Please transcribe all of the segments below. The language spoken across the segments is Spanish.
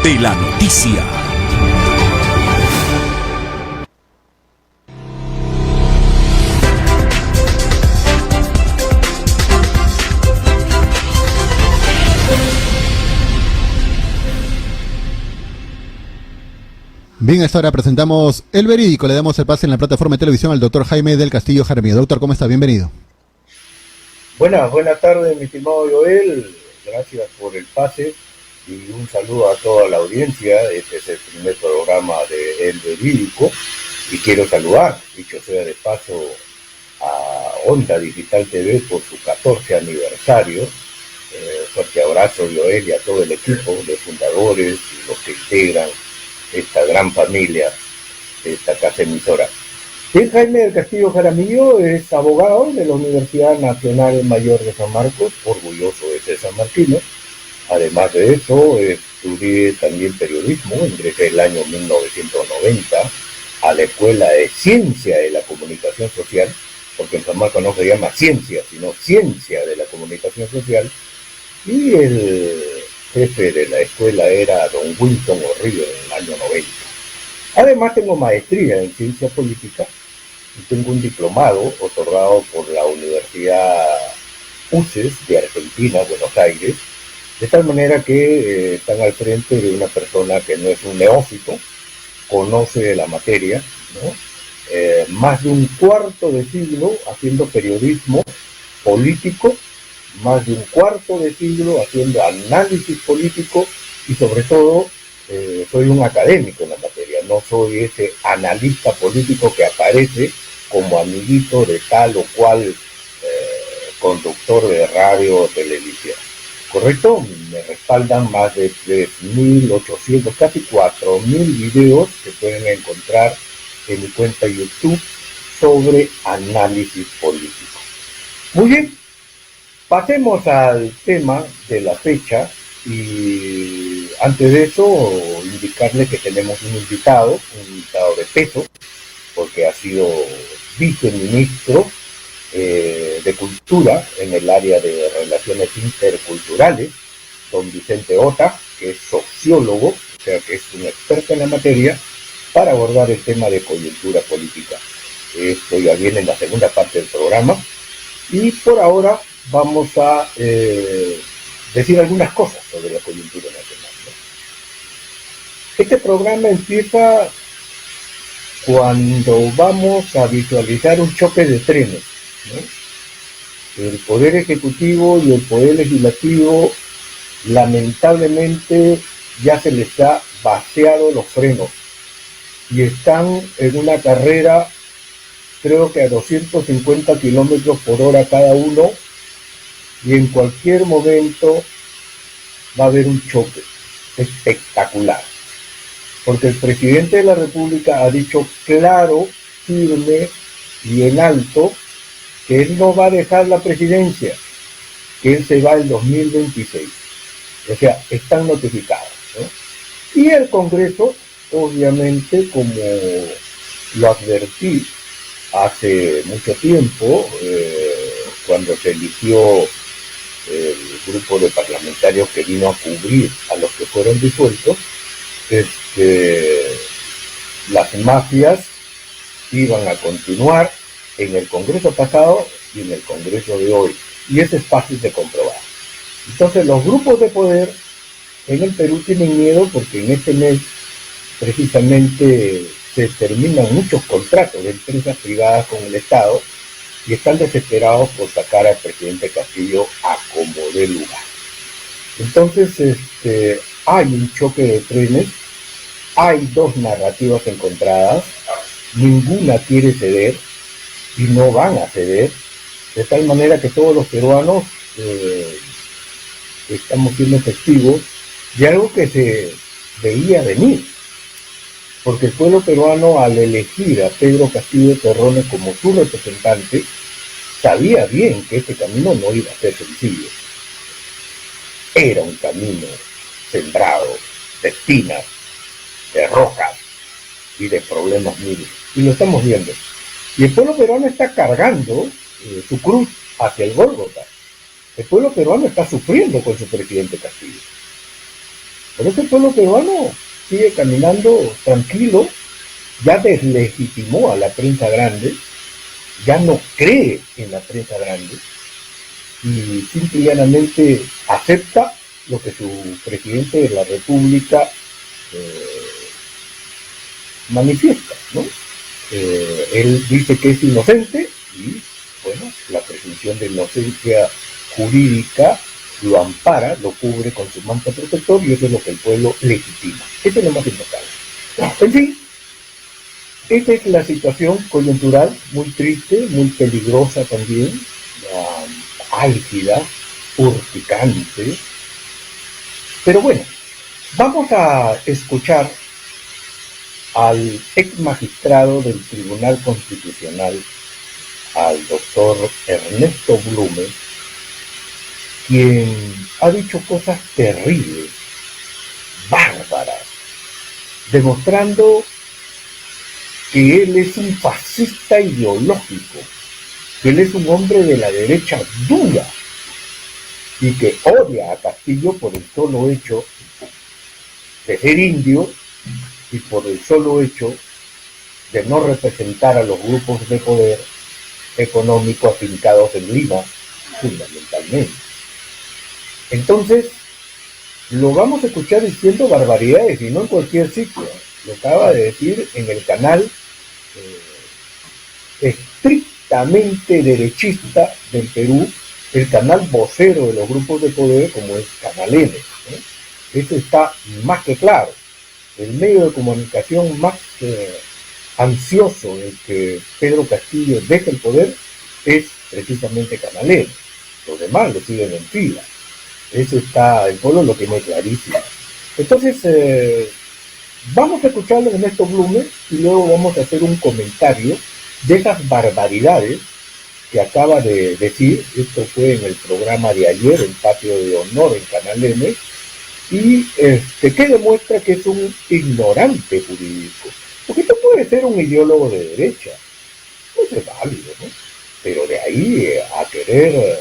de la noticia. Bien, a esta hora presentamos El Verídico. Le damos el pase en la plataforma de televisión al doctor Jaime del Castillo Jaramillo. Doctor, ¿cómo está? Bienvenido. Buenas tardes, mi estimado Joel. Gracias por el pase y un saludo a toda la audiencia. Este es el primer programa de El Verídico y quiero saludar, dicho sea de paso, a Onda Digital TV por su 14 aniversario. Fuerte abrazo, Joel, y a todo el equipo de fundadores y los que integran esta gran familia de esta casa emisora. Jaime del Castillo Jaramillo es abogado de la Universidad Nacional Mayor de San Marcos, orgulloso de ser sanmarquino. Además de eso, estudié también periodismo, ingresé el año 1990 a la Escuela de Ciencia de la Comunicación Social, porque en San Marcos no se llama ciencia, sino Ciencia de la Comunicación Social, y el jefe de la escuela era don Wilson Orrillo en el año 90. Además tengo maestría en ciencia política y tengo un diplomado otorgado por la Universidad UCES de Argentina, Buenos Aires, de tal manera que están al frente de una persona que no es un neófito, conoce la materia, ¿no? Más de un cuarto de siglo haciendo periodismo político, más de un cuarto de siglo haciendo análisis político y sobre todo soy un académico en la materia, no soy ese analista político que aparece como amiguito de tal o cual conductor de radio o televisión. ¿Correcto? Me respaldan más de 3.800, casi 4.000 videos que pueden encontrar en mi cuenta YouTube sobre análisis político. Muy bien. Pasemos al tema de la fecha y antes de eso indicarle que tenemos un invitado de peso, porque ha sido viceministro de Cultura en el área de Relaciones Interculturales, don Vicente Ota, que es sociólogo, o sea que es un experto en la materia, para abordar el tema de coyuntura política. Esto ya viene en la segunda parte del programa y por ahora vamos a decir algunas cosas sobre la coyuntura nacional, ¿no? Este programa empieza cuando vamos a visualizar un choque de trenes, ¿no? El Poder Ejecutivo y el Poder Legislativo lamentablemente ya se les ha vaciado los frenos y están en una carrera, creo que a 250 kilómetros por hora cada uno, y en cualquier momento va a haber un choque espectacular, porque el presidente de la República ha dicho claro, firme y en alto que él no va a dejar la presidencia, que él se va en 2026, o sea, están notificados, ¿no? Y el Congreso, obviamente, como lo advertí hace mucho tiempo, cuando se eligió el grupo de parlamentarios que vino a cubrir a los que fueron disueltos, las mafias iban a continuar en el Congreso pasado y en el Congreso de hoy, y eso es fácil de comprobar. Entonces los grupos de poder en el Perú tienen miedo porque en este mes precisamente se terminan muchos contratos de empresas privadas con el Estado y están desesperados por sacar al presidente Castillo a como dé lugar. Entonces hay un choque de trenes, hay dos narrativas encontradas, ninguna quiere ceder y no van a ceder, de tal manera que todos los peruanos estamos siendo testigos de algo que se veía venir, porque el pueblo peruano, al elegir a Pedro Castillo Terrones como su representante, sabía bien que este camino no iba a ser sencillo. Era un camino sembrado de espinas, de rocas y de problemas miles, y lo estamos viendo. Y el pueblo peruano está cargando su cruz hacia el Gólgota. El pueblo peruano está sufriendo con su presidente Castillo. Pero este pueblo peruano sigue caminando tranquilo, ya deslegitimó a la prensa grande, ya no cree en la prensa grande y simple y llanamente acepta lo que su presidente de la República manifiesta, ¿no? Él dice que es inocente y, bueno, la presunción de inocencia jurídica lo ampara, lo cubre con su manto protector y eso es lo que el pueblo legitima. Eso es lo más importante. En fin, esta es la situación coyuntural, muy triste, muy peligrosa también, álgida, urticante. Pero bueno, vamos a escuchar al ex magistrado del Tribunal Constitucional, al doctor Ernesto Blume, quien ha dicho cosas terribles, bárbaras, demostrando que él es un fascista ideológico, que él es un hombre de la derecha dura y que odia a Castillo por el solo hecho de ser indio y por el solo hecho de no representar a los grupos de poder económico afincados en Lima, fundamentalmente. Entonces, lo vamos a escuchar diciendo barbaridades y no en cualquier sitio. Lo acaba de decir en el canal estrictamente derechista del Perú, el canal vocero de los grupos de poder como es Canal N. Eso está más que claro. El medio de comunicación más ansioso de que Pedro Castillo deje el poder es precisamente Canal N. Los demás le siguen en fila. Eso está, el pueblo lo tiene clarísimo. Entonces, vamos a escucharlo en Ernesto Blume y luego vamos a hacer un comentario de esas barbaridades que acaba de decir. Esto fue en el programa de ayer, el Patio de Honor en Canal M, y que demuestra que es un ignorante jurídico. Porque tú puedes ser un ideólogo de derecha, eso es válido, ¿no? Pero de ahí a querer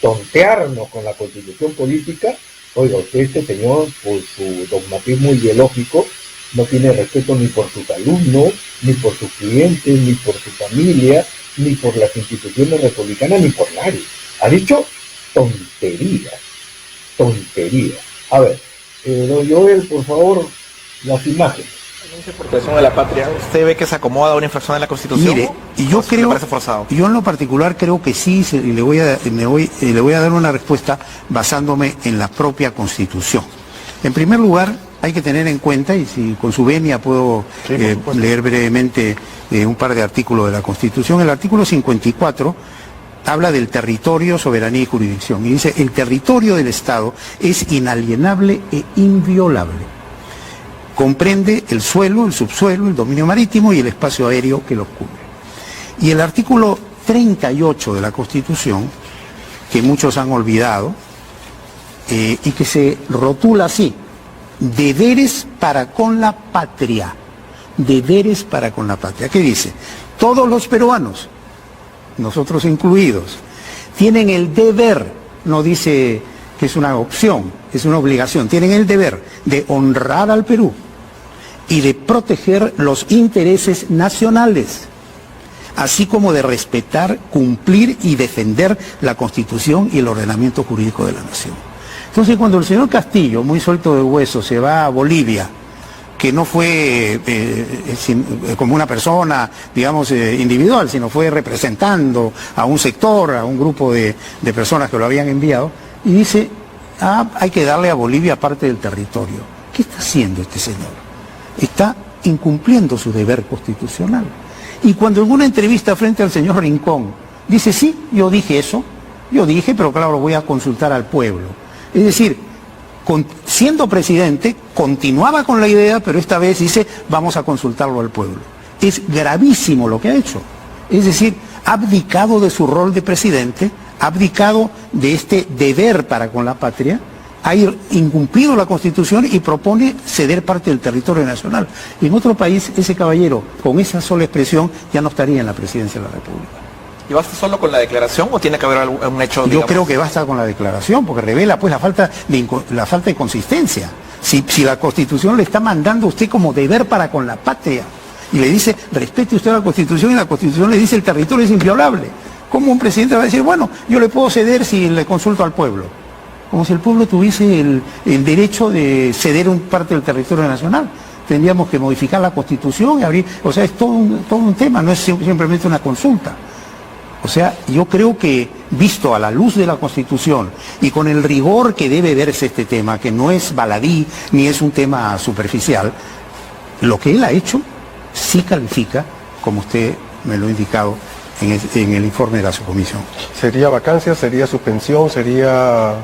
tontearnos con la constitución política, oiga, usted, este señor, por su dogmatismo ideológico, no tiene respeto ni por sus alumnos, ni por sus clientes, ni por su familia, ni por las instituciones republicanas, ni por nadie. Ha dicho tonterías. A ver, don Joel, por favor, las imágenes. Por protección de la patria, ¿usted ve que se acomoda a una infracción de la Constitución? Mire, yo creo, parece forzado? yo en lo particular creo que sí, y le voy a dar una respuesta basándome en la propia Constitución. En primer lugar, hay que tener en cuenta, y si con su venia puedo leer brevemente un par de artículos de la Constitución, el artículo 54 habla del territorio, soberanía y jurisdicción, y dice, el territorio del Estado es inalienable e inviolable. Comprende el suelo, el subsuelo, el dominio marítimo y el espacio aéreo que los cubre. Y el artículo 38 de la Constitución, que muchos han olvidado, y que se rotula así, deberes para con la patria. Deberes para con la patria. ¿Qué dice? Todos los peruanos, nosotros incluidos, tienen el deber, no dice que es una opción, es una obligación, tienen el deber de honrar al Perú y de proteger los intereses nacionales, así como de respetar, cumplir y defender la Constitución y el ordenamiento jurídico de la nación. Entonces, cuando el señor Castillo, muy suelto de hueso, se va a Bolivia, que no fue como una persona, digamos, individual, sino fue representando a un sector, a un grupo de personas que lo habían enviado, y dice, hay que darle a Bolivia parte del territorio. ¿Qué está haciendo este señor? Está incumpliendo su deber constitucional. Y cuando en una entrevista frente al señor Rincón dice, sí, yo dije eso, pero claro, voy a consultar al pueblo. Es decir, siendo presidente, continuaba con la idea, pero esta vez dice, vamos a consultarlo al pueblo. Es gravísimo lo que ha hecho. Es decir, ha abdicado de su rol de presidente, ha abdicado de este deber para con la patria, ha incumplido la Constitución y propone ceder parte del territorio nacional. Y en otro país, ese caballero, con esa sola expresión, ya no estaría en la presidencia de la República. ¿Y basta solo con la declaración o tiene que haber algún hecho, digamos? Yo creo que basta con la declaración, porque revela pues la falta de consistencia. O Si la Constitución le está mandando a usted como deber para con la patria, y le dice, respete usted la Constitución, y la Constitución le dice el territorio es inviolable, ¿cómo un presidente va a decir, bueno, yo le puedo ceder si le consulto al pueblo? Como si el pueblo tuviese el derecho de ceder un parte del territorio nacional. Tendríamos que modificar la Constitución y abrir, o sea, es todo un tema, no es simplemente una consulta. O sea, yo creo que, visto a la luz de la Constitución y con el rigor que debe verse este tema, que no es baladí ni es un tema superficial, lo que él ha hecho sí califica, como usted me lo ha indicado en el informe de la subcomisión. ¿Sería vacancia? ¿Sería suspensión? ¿Sería...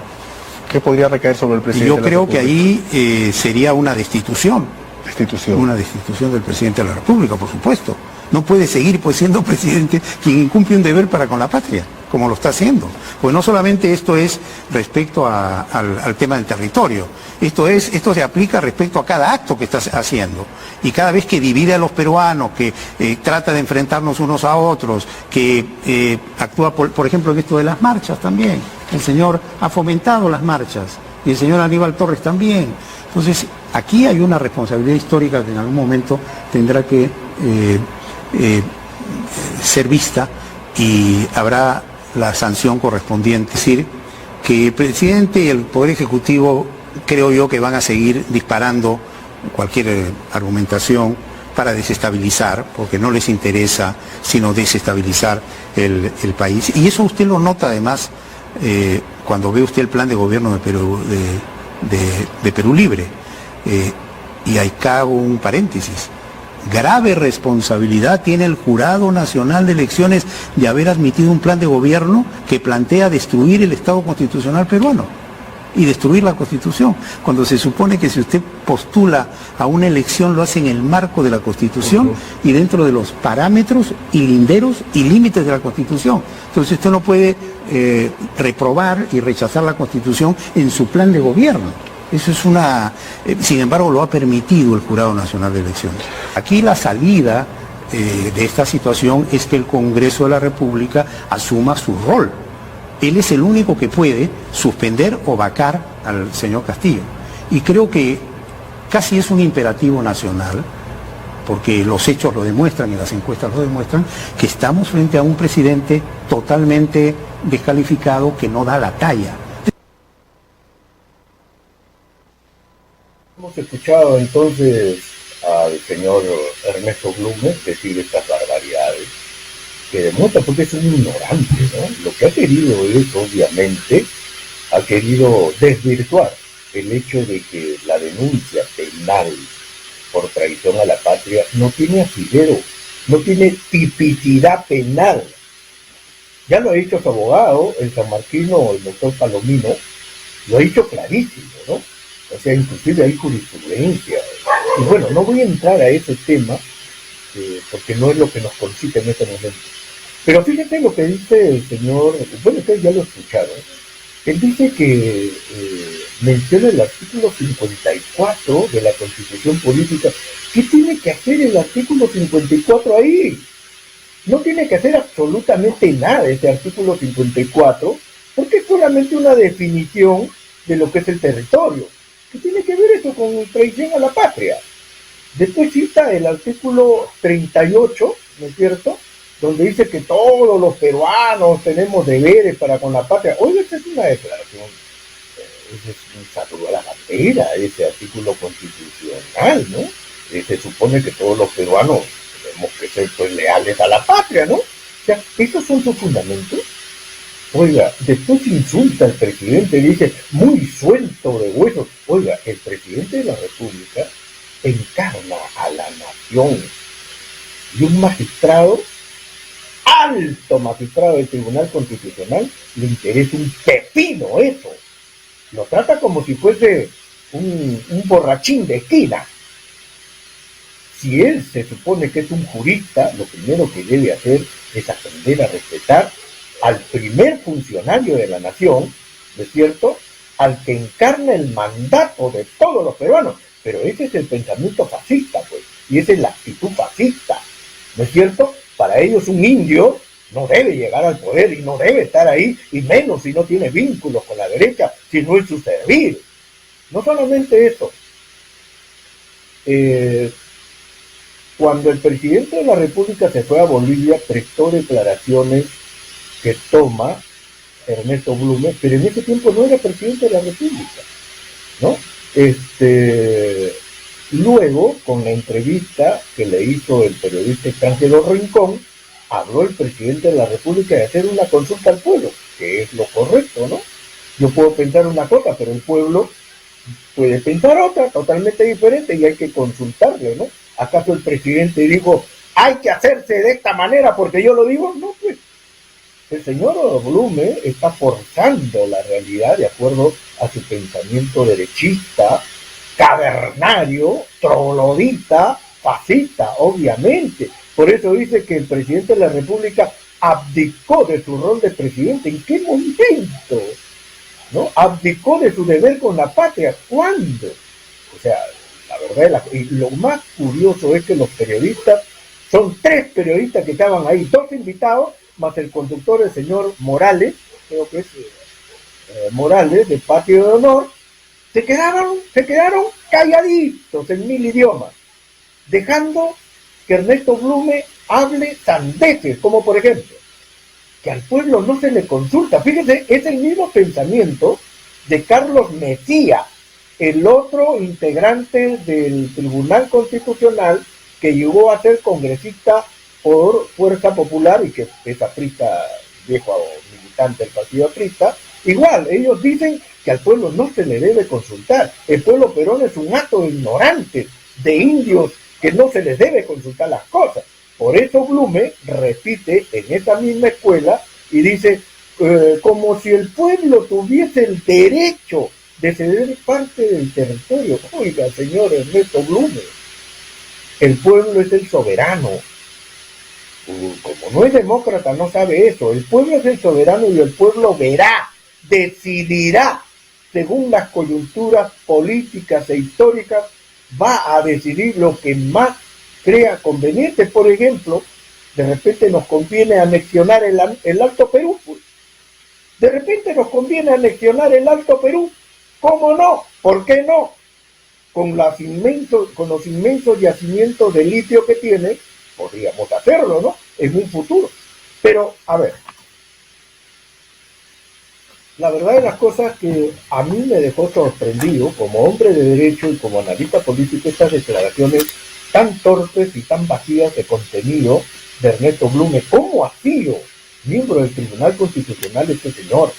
¿Qué podría recaer sobre el presidente? Yo creo que ahí sería una destitución. Una destitución del presidente de la República, por supuesto. No puede seguir pues siendo presidente quien incumple un deber para con la patria, como lo está haciendo. Pues no solamente esto es respecto al tema del territorio, esto se aplica respecto a cada acto que está haciendo. Y cada vez que divide a los peruanos, que trata de enfrentarnos unos a otros, que actúa, por ejemplo, en esto de las marchas también. El señor ha fomentado las marchas, y el señor Aníbal Torres también. Entonces, aquí hay una responsabilidad histórica que en algún momento tendrá que ser vista y habrá la sanción correspondiente. Es decir, que el presidente y el Poder Ejecutivo creo yo que van a seguir disparando cualquier argumentación para desestabilizar, porque no les interesa sino desestabilizar el país. Y eso usted lo nota además cuando ve usted el plan de gobierno de Perú Libre. Y ahí cago un paréntesis. Grave responsabilidad tiene el Jurado Nacional de Elecciones de haber admitido un plan de gobierno que plantea destruir el Estado constitucional peruano y destruir la Constitución, cuando se supone que si usted postula a una elección lo hace en el marco de la Constitución y dentro de los parámetros y linderos y límites de la Constitución. Entonces usted no puede reprobar y rechazar la Constitución en su plan de gobierno. Eso es sin embargo lo ha permitido el Jurado Nacional de Elecciones. Aquí la salida de esta situación es que el Congreso de la República asuma su rol. Él es el único que puede suspender o vacar al señor Castillo. Y creo que casi es un imperativo nacional, porque los hechos lo demuestran y las encuestas lo demuestran, que estamos frente a un presidente totalmente descalificado que no da la talla. Hemos escuchado entonces al señor Ernesto Blume decir estas barbaridades, que demuestra porque es un ignorante, ¿no? Lo que ha querido es, obviamente, ha querido desvirtuar el hecho de que la denuncia penal por traición a la patria no tiene asidero, no tiene tipicidad penal. Ya lo ha dicho su abogado, el sanmarquino, el doctor Palomino, lo ha dicho clarísimo, ¿no? O sea, inclusive hay jurisprudencia. Y bueno, no voy a entrar a ese tema, porque no es lo que nos concita en este momento. Pero fíjense lo que dice el señor, bueno, ustedes ya lo escucharon. Él dice que menciona el artículo 54 de la Constitución Política. ¿Qué tiene que hacer el artículo 54 ahí? No tiene que hacer absolutamente nada ese artículo 54, porque es solamente una definición de lo que es el territorio. ¿Qué tiene que ver eso con traición a la patria? Después cita el artículo 38, ¿no es cierto?, donde dice que todos los peruanos tenemos deberes para con la patria. Oye, esa es una declaración, ese es un saludo a la bandera, ese artículo constitucional, ¿no? Se supone que todos los peruanos tenemos que ser pues leales a la patria, ¿no? O sea, ¿esos son sus fundamentos? Oiga, después insulta al presidente, dice, muy suelto de huesos. Oiga, el presidente de la República encarna a la nación y un magistrado, alto magistrado del Tribunal Constitucional, le interesa un pepino eso. Lo trata como si fuese un borrachín de esquina. Si él se supone que es un jurista, lo primero que debe hacer es aprender a respetar al primer funcionario de la nación, ¿no es cierto?, al que encarna el mandato de todos los peruanos. Pero ese es el pensamiento fascista, pues, y esa es la actitud fascista, ¿no es cierto? Para ellos un indio no debe llegar al poder y no debe estar ahí, y menos si no tiene vínculos con la derecha, si no es su servir. No solamente eso, cuando el presidente de la República se fue a Bolivia, prestó declaraciones que toma Ernesto Blume, pero en ese tiempo no era presidente de la República, ¿no? Luego, con la entrevista que le hizo el periodista extranjero Rincón, habló el presidente de la República de hacer una consulta al pueblo, que es lo correcto, ¿no? Yo puedo pensar una cosa, pero el pueblo puede pensar otra, totalmente diferente, y hay que consultarle, ¿no? ¿Acaso el presidente dijo, hay que hacerse de esta manera porque yo lo digo? No, pues. El señor Blume está forzando la realidad de acuerdo a su pensamiento derechista, cavernario, troglodita, fascista, obviamente. Por eso dice que el presidente de la República abdicó de su rol de presidente. ¿En qué momento? ¿No? Abdicó de su deber con la patria. ¿Cuándo? O sea, la verdad, y lo más curioso es que los periodistas, son 3 periodistas que estaban ahí, 2 invitados, más el conductor, el señor Morales, creo que es Morales, de Patio de Honor, se quedaron calladitos en 1000 idiomas, dejando que Ernesto Blume hable sandeces, como por ejemplo, que al pueblo no se le consulta. Fíjense, es el mismo pensamiento de Carlos Mejía, el otro integrante del Tribunal Constitucional que llegó a ser congresista por Fuerza Popular y que es aprista, viejo militante del partido aprista. Igual, ellos dicen que al pueblo no se le debe consultar. El pueblo peruano es un acto de ignorantes, de indios, que no se les debe consultar las cosas. Por eso Blume repite en esa misma escuela y dice, como si el pueblo tuviese el derecho de ceder parte del territorio. Oiga, señor Ernesto Blume, el pueblo es el soberano. Como no es demócrata, no sabe eso. El pueblo es el soberano y el pueblo verá, decidirá, según las coyunturas políticas e históricas, va a decidir lo que más crea conveniente. Por ejemplo, de repente nos conviene anexionar el Alto Perú. De repente nos conviene anexionar el Alto Perú. ¿Cómo no? ¿Por qué no? Con los inmensos yacimientos de litio que tiene, podríamos hacerlo, ¿no? En un futuro. Pero, a ver, la verdad de las cosas que a mí me dejó sorprendido, como hombre de derecho y como analista político, estas declaraciones tan torpes y tan vacías de contenido de Ernesto Blume. ¿Cómo ha sido miembro del Tribunal Constitucional este señor?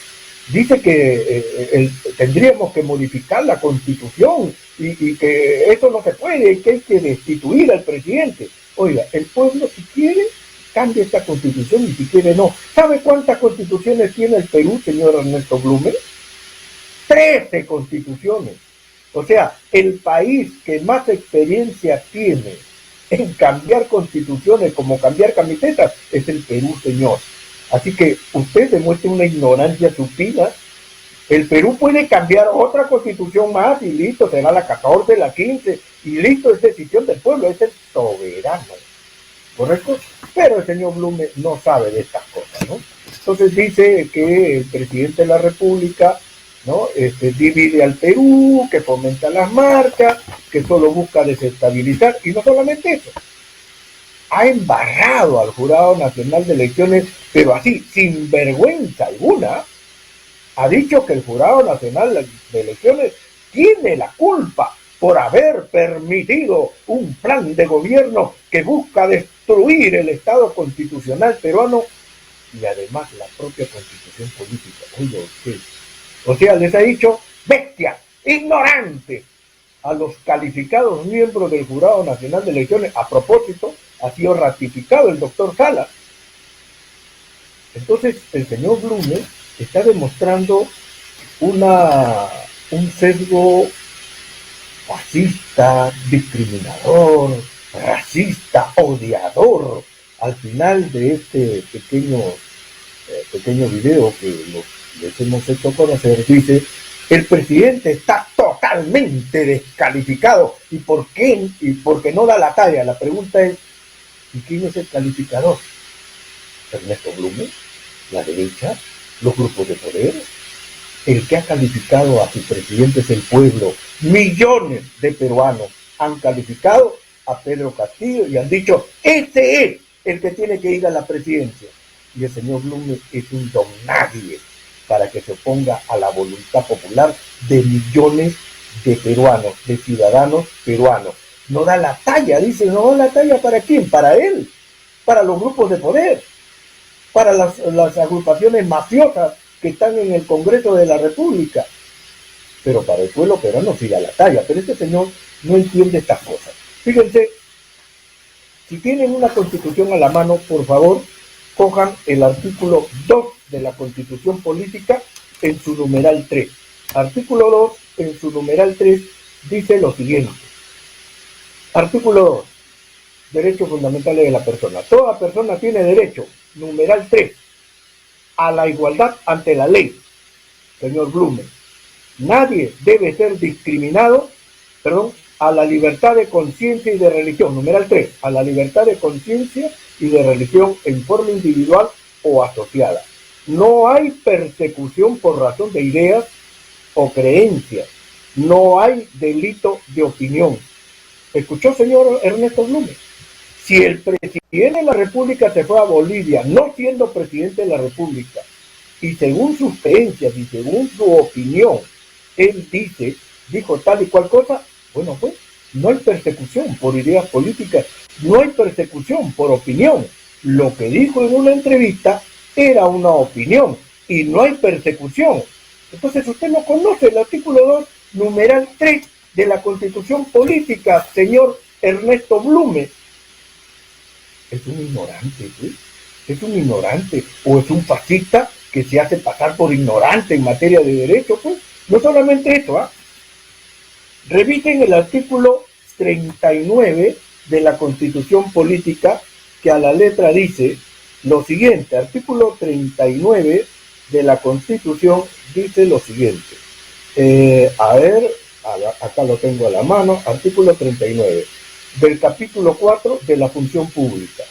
Dice que tendríamos que modificar la Constitución y que eso no se puede, que hay que destituir al presidente. Oiga, el pueblo si quiere cambia esta Constitución y si quiere no. ¿Sabe cuántas constituciones tiene el Perú, señor Ernesto Blume? 13 constituciones. O sea, el país que más experiencia tiene en cambiar constituciones como cambiar camisetas es el Perú, señor. Así que usted demuestra una ignorancia supina. El Perú puede cambiar otra constitución más y listo, será la 14, la 15 y listo, es decisión del pueblo, es el soberano, ¿correcto? Pero el señor Blume no sabe de estas cosas, ¿no? Entonces dice que el presidente de la República, ¿no? Divide al Perú, que fomenta las marchas, que solo busca desestabilizar, y no solamente eso, ha embarrado al Jurado Nacional de Elecciones, pero así, sin vergüenza alguna. Ha dicho que el Jurado Nacional de Elecciones tiene la culpa por haber permitido un plan de gobierno que busca destruir el Estado constitucional peruano y además la propia constitución política. Oiga usted. O sea, les ha dicho bestias, ignorantes, a los calificados miembros del Jurado Nacional de Elecciones. A propósito, ha sido ratificado el doctor Salas. Entonces, el señor Blume está demostrando un sesgo fascista, discriminador, racista, odiador. Al final de este pequeño video que les hemos hecho conocer, dice: el presidente está totalmente descalificado. ¿Y por qué? Y porque no da la talla. La pregunta es, ¿y quién es el calificador? ¿Ernesto Blume? ¿La derecha? ¿Los grupos de poder? El que ha calificado a su presidente es el pueblo. Millones de peruanos han calificado a Pedro Castillo y han dicho, este es el que tiene que ir a la presidencia. Y el señor Blume es un don nadie para que se oponga a la voluntad popular de millones de peruanos, de ciudadanos peruanos. No da la talla, dice, no da la talla ¿para quién? Para él, para los grupos de poder, para las agrupaciones mafiosas que están en el Congreso de la República. Pero para el pueblo peruano sí da la talla. Pero este señor no entiende estas cosas. Fíjense, si tienen una constitución a la mano, por favor, cojan el artículo 2 de la Constitución Política en su numeral 3. Artículo 2 en su numeral 3 dice lo siguiente. Artículo 2. Derechos fundamentales de la persona. Toda persona tiene derecho, numeral 3, a la igualdad ante la ley. Señor Blume, nadie debe ser discriminado, a la libertad de conciencia y de religión. Numeral 3, a la libertad de conciencia y de religión en forma individual o asociada. No hay persecución por razón de ideas o creencias. No hay delito de opinión. ¿Escuchó, señor Ernesto Blume? Si el presidente de la República se fue a Bolivia, no siendo presidente de la República, y según sus creencias y según su opinión, él dijo tal y cual cosa, bueno, pues, no hay persecución por ideas políticas, no hay persecución por opinión. Lo que dijo en una entrevista era una opinión y no hay persecución. Entonces usted no conoce el artículo 2, numeral 3 de la Constitución Política, señor Ernesto Blume. Es un ignorante, ¿sí? Es un ignorante o es un fascista que se hace pasar por ignorante en materia de derecho, pues. No solamente eso, Revisen el artículo 39 de la Constitución Política, que a la letra dice lo siguiente. Artículo 39 de la Constitución dice lo siguiente. Acá lo tengo a la mano. Artículo 39 del capítulo 4 de la función pública.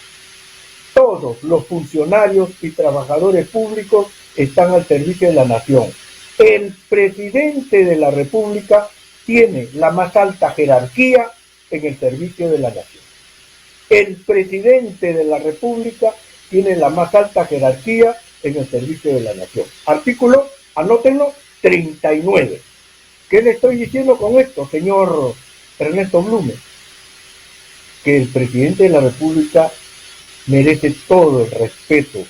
Todos los funcionarios y trabajadores públicos están al servicio de la nación. El presidente de la República tiene la más alta jerarquía en el servicio de la nación. El presidente de la República tiene la más alta jerarquía en el servicio de la nación. Artículo, anótenlo, 39. ¿Qué le estoy diciendo con esto, señor Ernesto Blume? Que el presidente de la República merece todo el respeto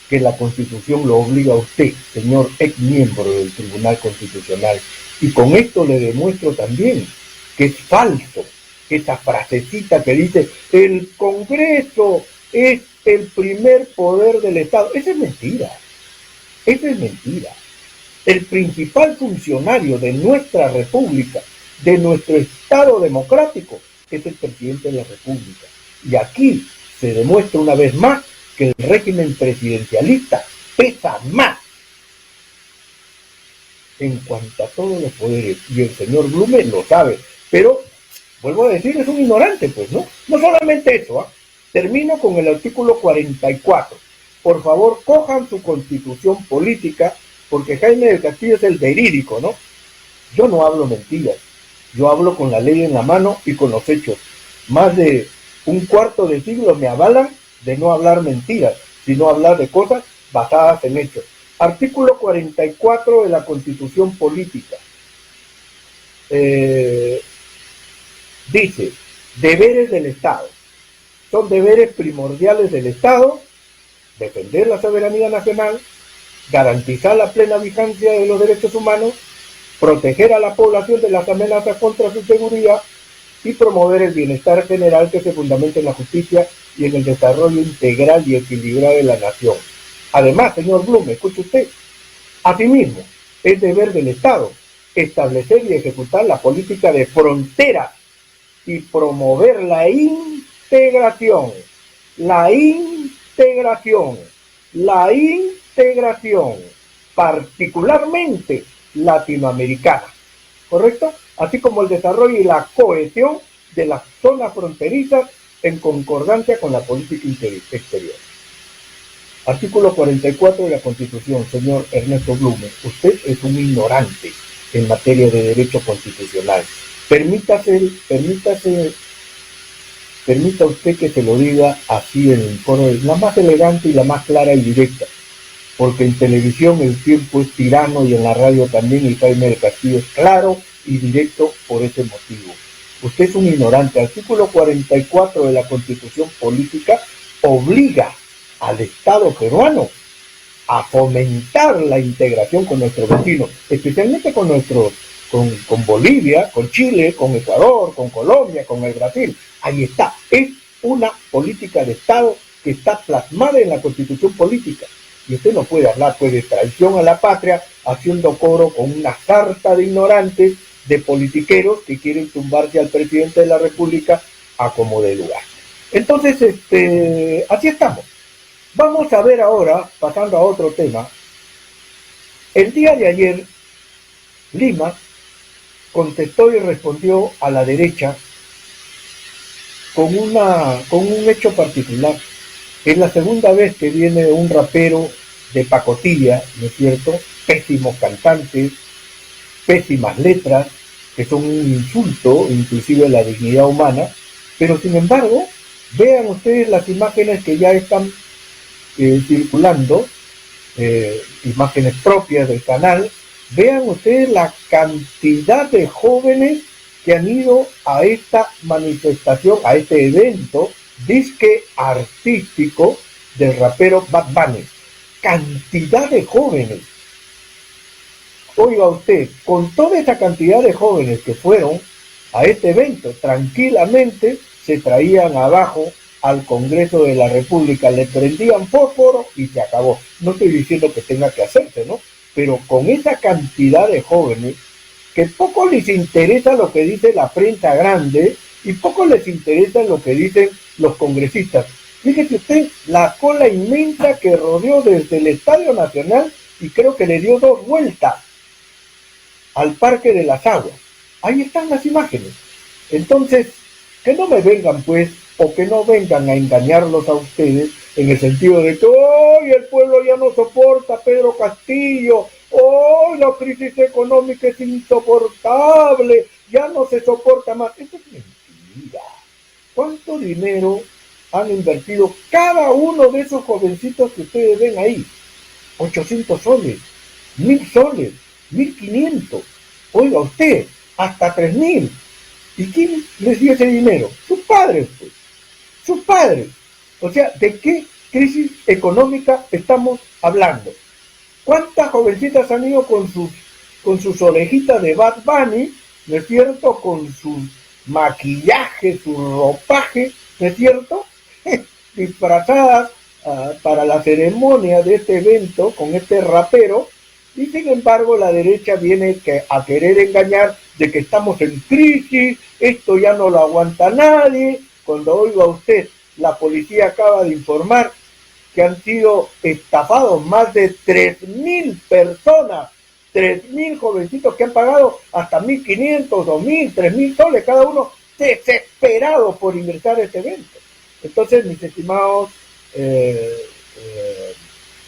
que la Constitución lo obliga a usted, señor ex miembro del Tribunal Constitucional. Y con esto le demuestro también que es falso esa frasecita que dice el Congreso es el primer poder del Estado. Esa es mentira. Esa es mentira. El principal funcionario de nuestra República, de nuestro Estado democrático, es el presidente de la República. Y aquí se demuestra una vez más que el régimen presidencialista pesa más en cuanto a todos los poderes, y el señor Blume lo sabe, pero vuelvo a decir, es un ignorante, pues, ¿no? No solamente eso, termino con el artículo 44. Por favor, cojan su Constitución Política, porque Jaime del Castillo es el verídico, ¿no? Yo no hablo mentiras, yo hablo con la ley en la mano y con los hechos. Más de un cuarto de siglo me avalan de no hablar mentiras, sino hablar de cosas basadas en hechos. Artículo 44 de la Constitución Política. Dice, deberes del Estado. Son deberes primordiales del Estado: defender la soberanía nacional, garantizar la plena vigencia de los derechos humanos, proteger a la población de las amenazas contra su seguridad y promover el bienestar general que se fundamenta en la justicia y en el desarrollo integral y equilibrado de la nación. Además, señor Blume, escuche usted, asimismo, es deber del Estado establecer y ejecutar la política de fronteras y promover la integración, particularmente latinoamericana, ¿correcto? Así como el desarrollo y la cohesión de las zonas fronterizas en concordancia con la política exterior. Artículo 44 de la Constitución, señor Ernesto Blume. Usted es un ignorante en materia de derecho constitucional. permita usted que se lo diga así en forma la más elegante y la más clara y directa, porque en televisión el tiempo es tirano y en la radio también, y Jaime del Castillo es claro y directo por ese motivo. Usted es un ignorante. Artículo 44 de la Constitución Política obliga al Estado peruano a fomentar la integración con nuestros vecinos, especialmente con Bolivia, con Chile, con Ecuador, con Colombia, con el Brasil. Ahí está. Es una política de Estado que está plasmada en la Constitución Política. Y usted no puede hablar pues de traición a la patria haciendo coro con una sarta de ignorantes, de politiqueros que quieren tumbarse al presidente de la República a como de lugar. Entonces, así estamos. Vamos a ver ahora, pasando a otro tema. El día de ayer, Lima contestó y respondió a la derecha con un hecho particular. Es la segunda vez que viene un rapero de pacotilla, ¿no es cierto? Pésimos cantantes, pésimas letras, que son un insulto, inclusive a la dignidad humana, pero sin embargo, vean ustedes las imágenes que ya están circulando, imágenes propias del canal, vean ustedes la cantidad de jóvenes que han ido a esta manifestación, a este evento disque artístico del rapero Bad Bunny. Cantidad de jóvenes. Oiga usted, con toda esa cantidad de jóvenes que fueron a este evento, tranquilamente se traían abajo al Congreso de la República, le prendían fósforo y se acabó. No estoy diciendo que tenga que hacerse, ¿no? Pero con esa cantidad de jóvenes, que poco les interesa lo que dice la prensa grande y poco les interesa lo que dicen los congresistas. Fíjese usted, la cola inmensa que rodeó desde el Estadio Nacional y creo que le dio 2 vueltas al Parque de las Aguas. Ahí están las imágenes. Entonces, que no me vengan pues, o que no vengan a engañarlos a ustedes en el sentido de que hoy el pueblo ya no soporta a Pedro Castillo, hoy la crisis económica es insoportable, ya no se soporta más. Eso es mentira. ¿Cuánto dinero han invertido cada uno de esos jovencitos que ustedes ven ahí? 800 soles, 1000 soles, 1500. Oiga usted, hasta 3000. ¿Y quién les dio ese dinero? Sus padres, pues. Sus padres. O sea, ¿de qué crisis económica estamos hablando? ¿Cuántas jovencitas han ido con sus orejitas de Bad Bunny, ¿no es cierto? Con su maquillaje, su ropaje, ¿no es cierto? Disfrazadas para la ceremonia de este evento con este rapero, y sin embargo la derecha viene a querer engañar de que estamos en crisis, esto ya no lo aguanta nadie. Cuando oiga usted, la policía acaba de informar que han sido estafados más de 3000 personas, 3000 jovencitos que han pagado hasta 1500, 2000, 3000 soles cada uno, desesperados por ingresar a este evento. Entonces, mis estimados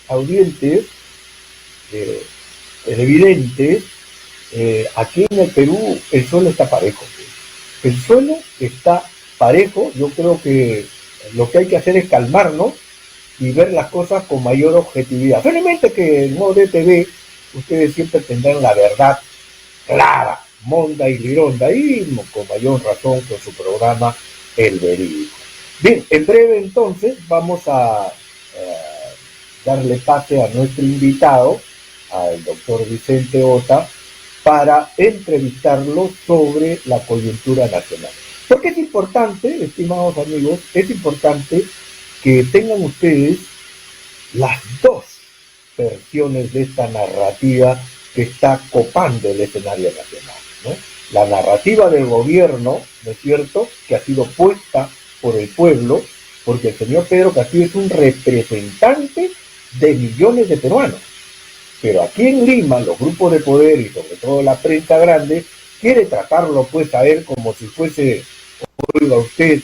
audientes, televidentes, aquí en el Perú el suelo está parejo. El suelo está parejo. Yo creo que lo que hay que hacer es calmarnos y ver las cosas con mayor objetividad. Felizmente que en Modo TV ustedes siempre tendrán la verdad clara, monda y lironda, y con mayor razón con su programa El Verídico. Bien, en breve entonces vamos a darle pase a nuestro invitado, al doctor Vicente Ota, para entrevistarlo sobre la coyuntura nacional. Porque es importante, estimados amigos, es importante que tengan ustedes las dos versiones de esta narrativa que está copando el escenario nacional, ¿no? La narrativa del gobierno, ¿no es cierto?, que ha sido puesta por el pueblo, porque el señor Pedro Castillo es un representante de millones de peruanos. Pero aquí en Lima, los grupos de poder y sobre todo la prensa grande quiere tratarlo pues a él como si fuese, oiga usted,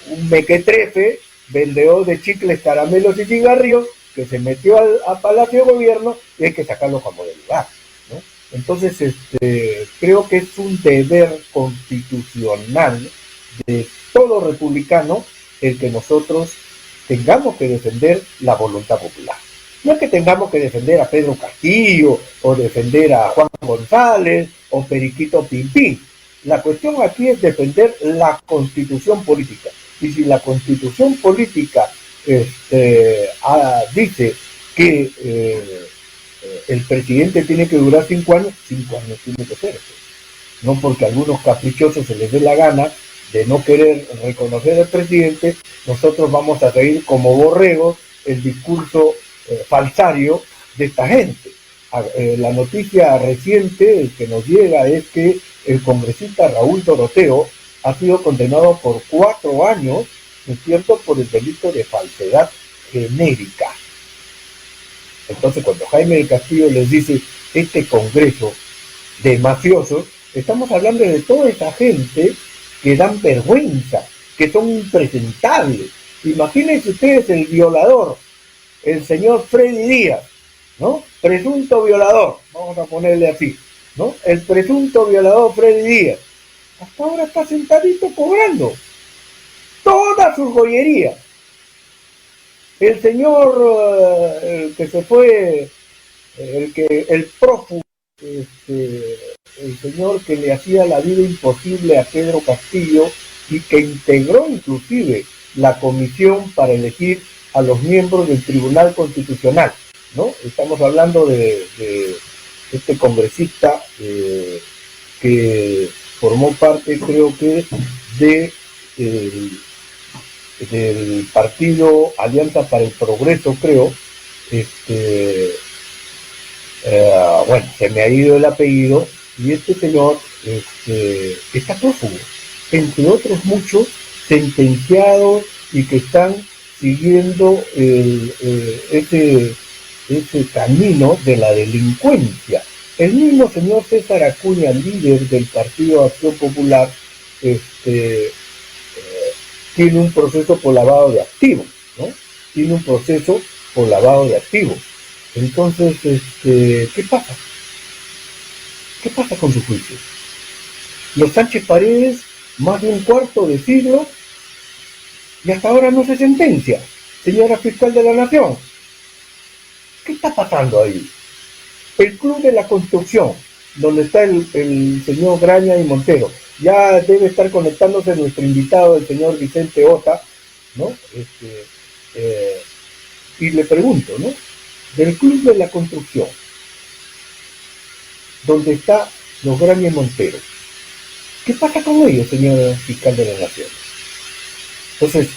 un mequetrefe, vendedor de chicles, caramelos y cigarrillos, que se metió a Palacio de Gobierno y hay que sacarlo como del lugar, ¿no? Entonces, creo que es un deber constitucional de todo republicano el que nosotros tengamos que defender la voluntad popular. No es que tengamos que defender a Pedro Castillo o defender a Juan González o Periquito Pimpín. La cuestión aquí es defender la constitución política. Y si la constitución política dice que el presidente tiene que durar 5 años, 5 años tiene que ser. No porque a algunos caprichosos se les dé la gana de no querer reconocer al presidente, nosotros vamos a seguir como borregos el discurso falsario de esta gente. La noticia reciente que nos llega es que el congresista Raúl Doroteo ha sido condenado por 4 años, ¿no es cierto?, por el delito de falsedad genérica. Entonces, cuando Jaime del Castillo les dice este congreso de mafiosos, estamos hablando de toda esa gente que dan vergüenza, que son impresentables. Imagínense ustedes el violador, el señor Freddy Díaz, ¿no? Presunto violador, vamos a ponerle así, ¿no? El presunto violador Freddy Díaz. Hasta ahora está sentadito cobrando todas sus joyerías. El señor el que se fue, el prófugo, el señor que le hacía la vida imposible a Pedro Castillo y que integró inclusive la comisión para elegir a los miembros del Tribunal Constitucional, ¿no? Estamos hablando de este congresista que formó parte, creo que, del partido Alianza para el Progreso, creo. Bueno, se me ha ido el apellido, y este señor está prófugo, entre otros muchos sentenciados y que están siguiendo ese camino de la delincuencia. El mismo señor César Acuña, líder del Partido Acción Popular, tiene un proceso por lavado de activos, ¿no? Tiene un proceso por lavado de activos. Entonces, ¿qué pasa? ¿Qué pasa con su juicio? Los Sánchez Paredes, más de un cuarto de siglo, y hasta ahora no se sentencia. Señora Fiscal de la Nación, ¿qué está pasando ahí? El Club de la Construcción, donde está el señor Graña y Montero, ya debe estar conectándose nuestro invitado, el señor Vicente Ota, ¿no? Y le pregunto, ¿no? Del Club de la Construcción, donde está los Graña y Montero, ¿qué pasa con ellos, señor Fiscal de la Nación? Entonces,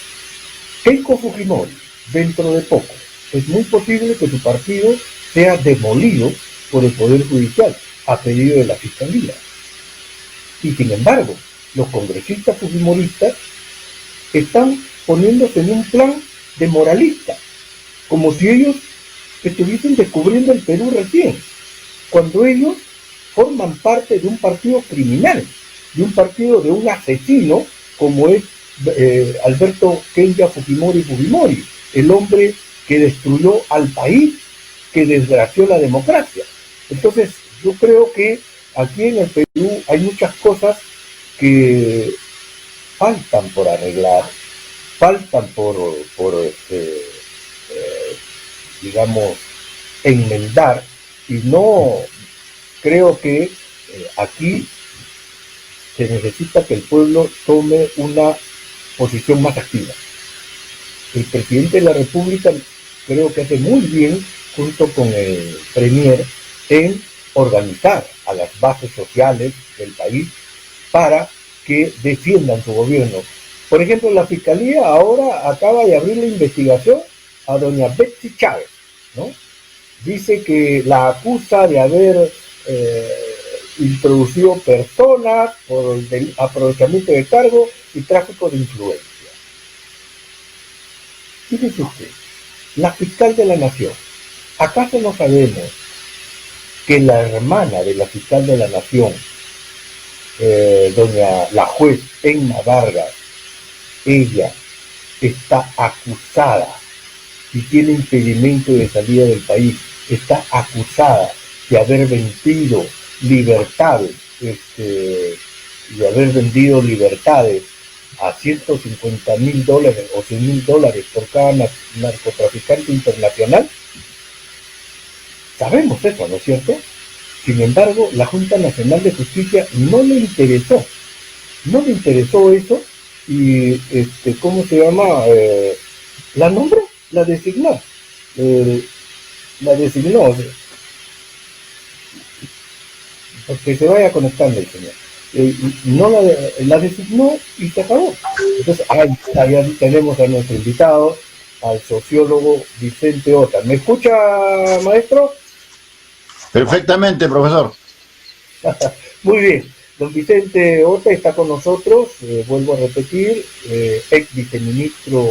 Keiko Fujimori, dentro de poco, es muy posible que su partido sea demolido por el Poder Judicial a pedido de la Fiscalía. Y sin embargo, los congresistas fujimoristas están poniéndose en un plan de moralista, como si ellos estuviesen descubriendo el Perú recién, cuando ellos forman parte de un partido criminal, de un partido de un asesino como es Alberto Kenya Fujimori, el hombre que destruyó al país, que desgració la democracia. Entonces, yo creo que aquí en el Perú hay muchas cosas que faltan por arreglar, faltan por digamos, enmendar, y no creo que aquí se necesita que el pueblo tome una posición más activa. El presidente de la República creo que hace muy bien, junto con el Premier, en organizar a las bases sociales del país para que defiendan su gobierno. Por ejemplo, la Fiscalía ahora acaba de abrir la investigación a doña Betsy Chávez, ¿no? Dice que la acusa de haber introducido personas por el aprovechamiento de cargo y tráfico de influencia. Fíjese usted, la Fiscal de la Nación, ¿acaso no sabemos que la hermana de la Fiscal de la Nación, la juez Emma Vargas, ella está acusada y tiene impedimento de salida del país, está acusada de haber vendido libertades y haber vendido libertades a $150.000 o $100.000 por cada narcotraficante internacional. Sabemos eso, ¿no es cierto? Sin embargo, la Junta Nacional de Justicia no le interesó eso y, ¿cómo se llama? La nombró, la designó. Porque se vaya conectando el señor. No la designó y se acabó. Entonces, ya tenemos a nuestro invitado, al sociólogo Vicente Ota. ¿Me escucha, maestro? Perfectamente, profesor. Muy bien. Don Vicente Ota está con nosotros, vuelvo a repetir, ex viceministro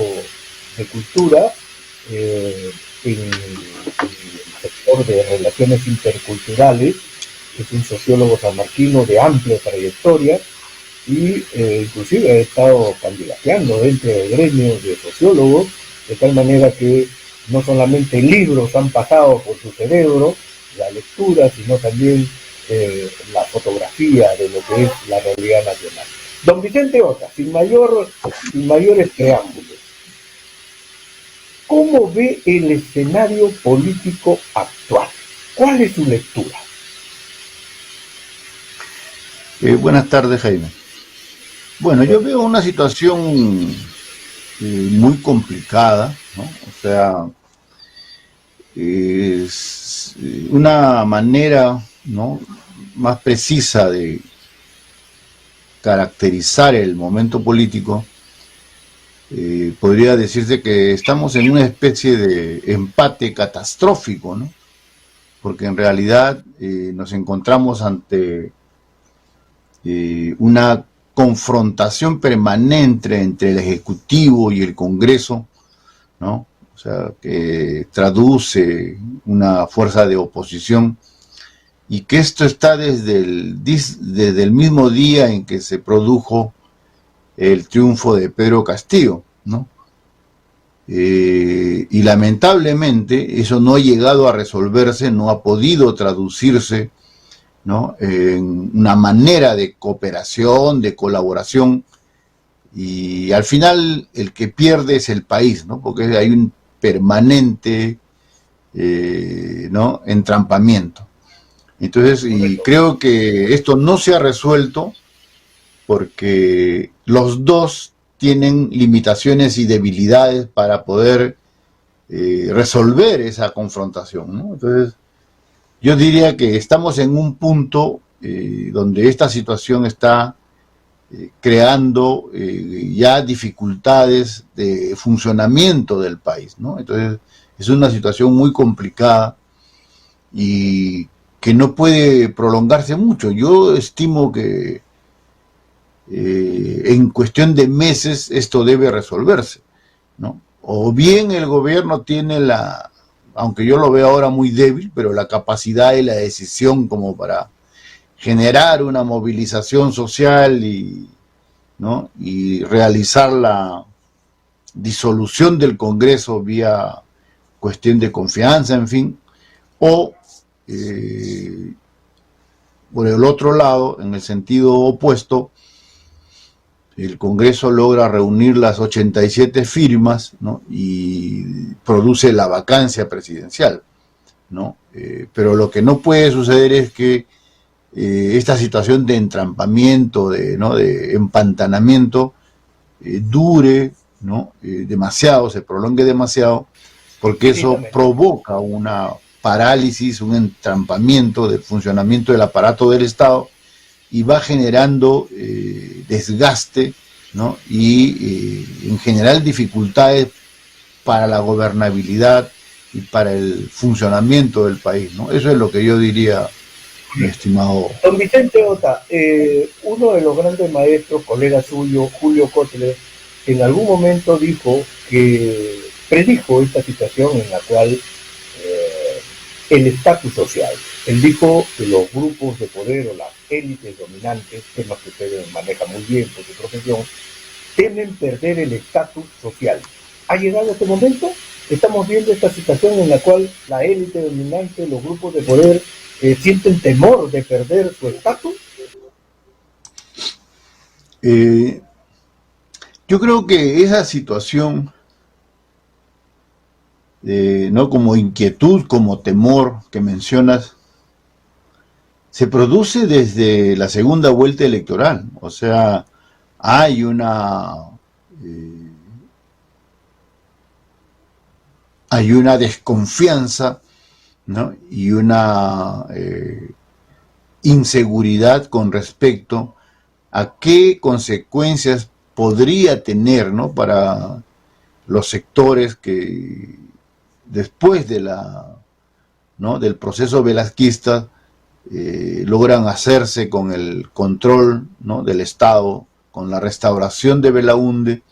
de Cultura en el sector de Relaciones Interculturales. Es un sociólogo sanmarquino de amplia trayectoria y inclusive ha estado candidateando dentro del gremio de sociólogos, de tal manera que no solamente libros han pasado por su cerebro, la lectura, sino también la fotografía de lo que es la realidad nacional. Don Vicente Ota, sin mayores preámbulos, ¿cómo ve el escenario político actual? ¿Cuál es su lectura? Buenas tardes, Jaime. Bueno, yo veo una situación muy complicada, ¿no? O sea, es una manera, ¿no?, más precisa de caracterizar el momento político. Podría decirse que estamos en una especie de empate catastrófico, ¿no? Porque en realidad nos encontramos ante una confrontación permanente entre el Ejecutivo y el Congreso, ¿no? O sea, que traduce una fuerza de oposición, y que esto está desde el mismo día en que se produjo el triunfo de Pedro Castillo, ¿no? Y lamentablemente eso no ha llegado a resolverse, no ha podido traducirse, ¿no?, en una manera de cooperación, de colaboración, y al final el que pierde es el país, ¿no?, porque hay un permanente ¿no?, entrampamiento. Entonces, y creo que esto no se ha resuelto porque los dos tienen limitaciones y debilidades para poder resolver esa confrontación, ¿no? Entonces, yo diría que estamos en un punto donde esta situación está creando ya dificultades de funcionamiento del país, ¿no? Entonces, es una situación muy complicada y que no puede prolongarse mucho. Yo estimo que en cuestión de meses esto debe resolverse, ¿no? O bien el gobierno tiene aunque yo lo veo ahora muy débil, pero la capacidad y la decisión como para generar una movilización social ¿no?, y realizar la disolución del Congreso vía cuestión de confianza, en fin, o por el otro lado, en el sentido opuesto, el Congreso logra reunir las 87 firmas, ¿no?, y produce la vacancia presidencial, ¿no? Pero lo que no puede suceder es que esta situación de entrampamiento, de empantanamiento, dure, ¿no?, demasiado, se prolongue demasiado, porque eso provoca una parálisis, un entrampamiento del funcionamiento del aparato del Estado, y va generando desgaste, ¿no?, y en general dificultades para la gobernabilidad y para el funcionamiento del país, ¿no? Eso es lo que yo diría, mi estimado. Don Vicente Ota, uno de los grandes maestros, colega suyo, Julio Kotler, en algún momento predijo esta situación en la cual el estatus social. Él dijo que los grupos de poder o las élites dominantes, temas que usted maneja muy bien por su profesión, temen perder el estatus social. ¿Ha llegado este momento? Estamos viendo esta situación en la cual la élite dominante, los grupos de poder, sienten temor de perder su estatus. Yo creo que esa situación, no como inquietud, como temor que mencionas, se produce desde la segunda vuelta electoral. O sea, hay una desconfianza, ¿no? Y una inseguridad con respecto a qué consecuencias podría tener, ¿no?, para los sectores que después de del proceso velasquista logran hacerse con el control, ¿no?, del Estado, con la restauración de Belaúnde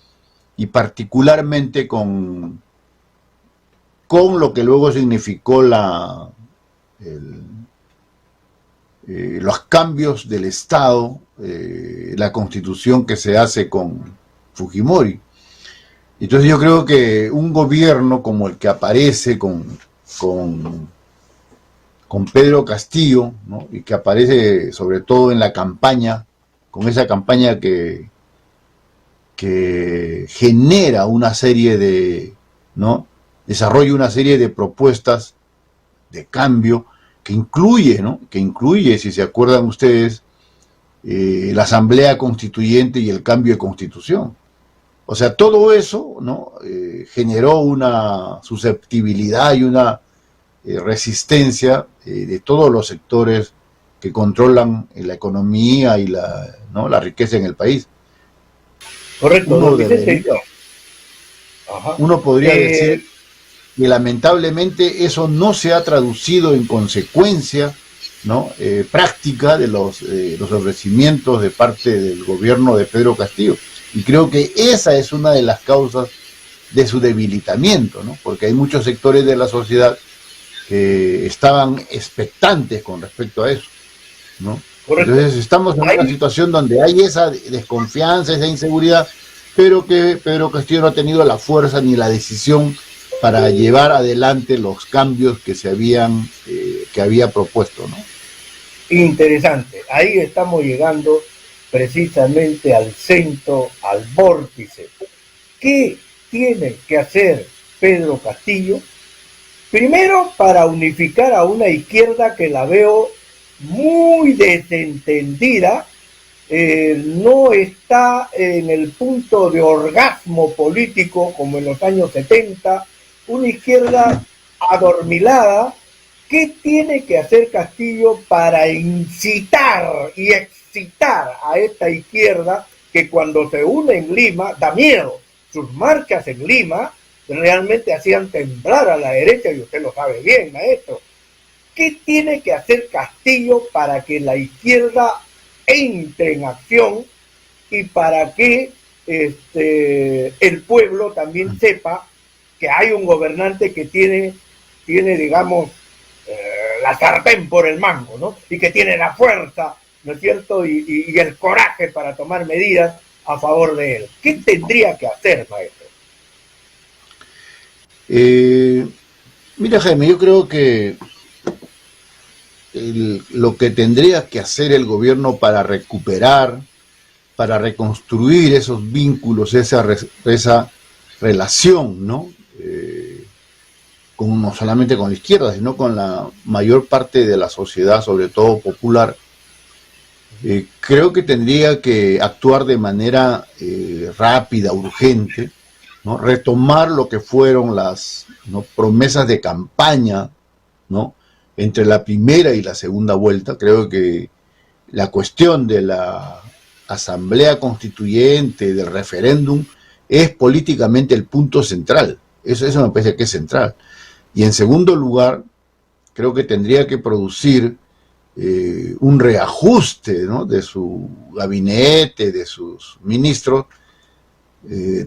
y particularmente con lo que luego significó los cambios del Estado, la constitución que se hace con Fujimori. Entonces yo creo que un gobierno como el que aparece con Pedro Castillo, ¿no?, y que aparece sobre todo en la campaña, con esa campaña que genera una serie de, ¿no?, desarrolla una serie de propuestas de cambio que incluye, si se acuerdan ustedes, la Asamblea Constituyente y el cambio de Constitución. O sea, todo eso, ¿no?, generó una susceptibilidad y una resistencia de todos los sectores que controlan la economía y la riqueza en el país. Correcto. Uno podría decir que lamentablemente eso no se ha traducido en consecuencia, ¿no?, práctica de los ofrecimientos de parte del gobierno de Pedro Castillo. Y creo que esa es una de las causas de su debilitamiento, ¿no?, porque hay muchos sectores de la sociedad que estaban expectantes con respecto a eso, ¿no? Correcto. Entonces estamos en una situación donde hay esa desconfianza, esa inseguridad, pero que Pedro Castillo no ha tenido la fuerza ni la decisión para llevar adelante los cambios que había propuesto, ¿no? Interesante. Ahí estamos llegando precisamente al centro, al vórtice. ¿Qué tiene que hacer Pedro Castillo? Primero, para unificar a una izquierda que la veo muy desentendida, no está en el punto de orgasmo político como en los años 70, una izquierda adormilada. ¿Qué tiene que hacer Castillo para incitar y excitar a esta izquierda que cuando se une en Lima da miedo? Sus marchas en Lima realmente hacían temblar a la derecha, y usted lo sabe bien, maestro. ¿Qué tiene que hacer Castillo para que la izquierda entre en acción y para que el pueblo también sepa que hay un gobernante que tiene digamos, la sartén por el mango, ¿no?, y que tiene la fuerza, ¿no es cierto?, y el coraje para tomar medidas a favor de él? ¿Qué tendría que hacer, maestro? Mira, Jaime, yo creo que lo que tendría que hacer el gobierno para recuperar, para reconstruir esos vínculos, esa relación, ¿no?, no solamente con la izquierda, sino con la mayor parte de la sociedad, sobre todo popular, creo que tendría que actuar de manera rápida, urgente, ¿no?, retomar lo que fueron las, ¿no?, promesas de campaña, ¿no?, entre la primera y la segunda vuelta. Creo que la cuestión de la Asamblea Constituyente, del referéndum, es políticamente el punto central. Eso me parece que es central. Y en segundo lugar, creo que tendría que producir un reajuste, ¿no?, de su gabinete, de sus ministros,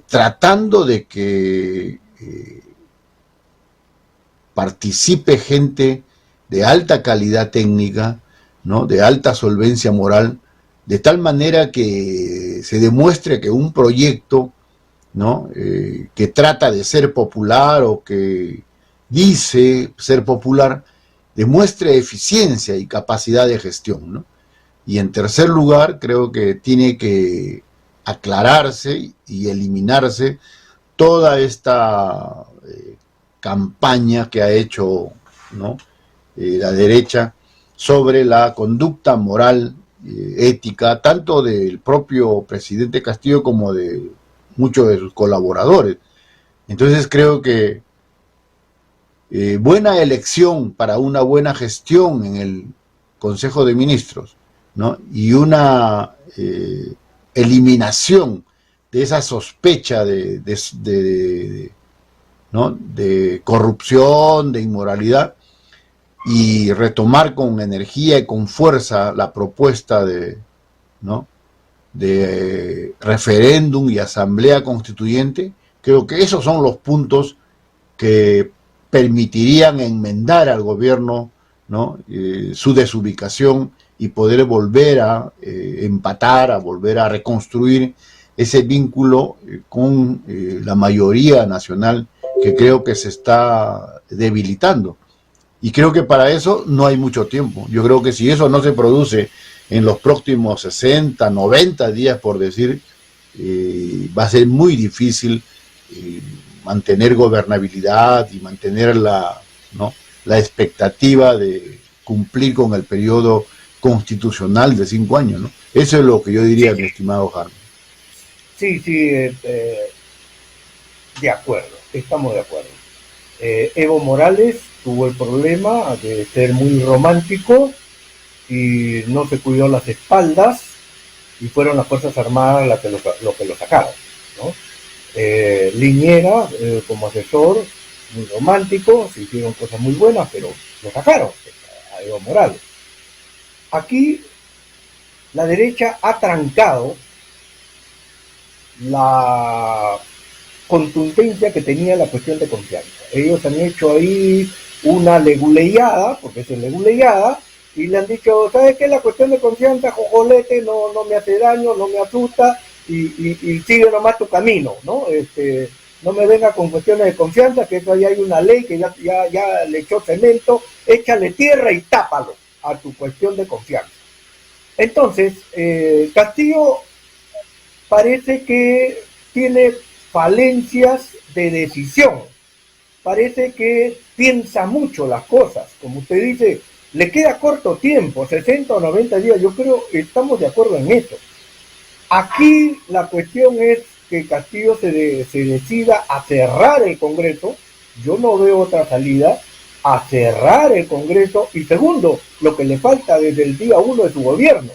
tratando de que participe gente de alta calidad técnica, ¿no?, de alta solvencia moral, de tal manera que se demuestre que un proyecto, ¿no?, que trata de ser popular o que dice ser popular, demuestre eficiencia y capacidad de gestión, ¿no? Y en tercer lugar, creo que tiene que aclararse y eliminarse toda esta campaña que ha hecho, ¿no?, la derecha sobre la conducta moral, ética, tanto del propio presidente Castillo como de muchos de sus colaboradores. Entonces creo que buena elección para una buena gestión en el Consejo de Ministros, ¿no?, y una eliminación de esa sospecha ¿no?, de corrupción, de inmoralidad, y retomar con energía y con fuerza la propuesta ¿no?, de referéndum y asamblea constituyente. Creo que esos son los puntos que permitirían enmendar al gobierno, ¿no?, su desubicación, y poder volver a empatar, a volver a reconstruir ese vínculo con la mayoría nacional, que creo que se está debilitando. Y creo que para eso no hay mucho tiempo. Yo creo que si eso no se produce en los próximos 60, 90 días, por decir, va a ser muy difícil mantener gobernabilidad y mantener la expectativa de cumplir con el periodo constitucional de 5 años, ¿no? Eso es lo que yo diría, mi estimado Jaime. Sí, de acuerdo, estamos de acuerdo. Evo Morales tuvo el problema de ser muy romántico y no se cuidó las espaldas, y fueron las Fuerzas Armadas las que lo sacaron, ¿no? Liñera, como asesor, muy romántico, se hicieron cosas muy buenas, pero lo sacaron a Evo Morales. Aquí la derecha ha trancado la contundencia que tenía la cuestión de confianza. Ellos han hecho ahí una leguleyada, porque es leguleyada, y le han dicho, ¿sabes qué? La cuestión de confianza, jojolete, no me hace daño, no me asusta, y sigue nomás tu camino, ¿no? No me venga con cuestiones de confianza, que eso ahí hay una ley que ya le echó cemento, échale tierra y tápalo a tu cuestión de confianza. Entonces, Castillo parece que tiene falencias de decisión, parece que piensa mucho las cosas, como usted dice, le queda corto tiempo, 60 o 90 días, yo creo que estamos de acuerdo en eso. Aquí la cuestión es que Castillo se decida a cerrar el Congreso. Yo no veo otra salida, a cerrar el Congreso. Y segundo, lo que le falta desde el día 1 de su gobierno,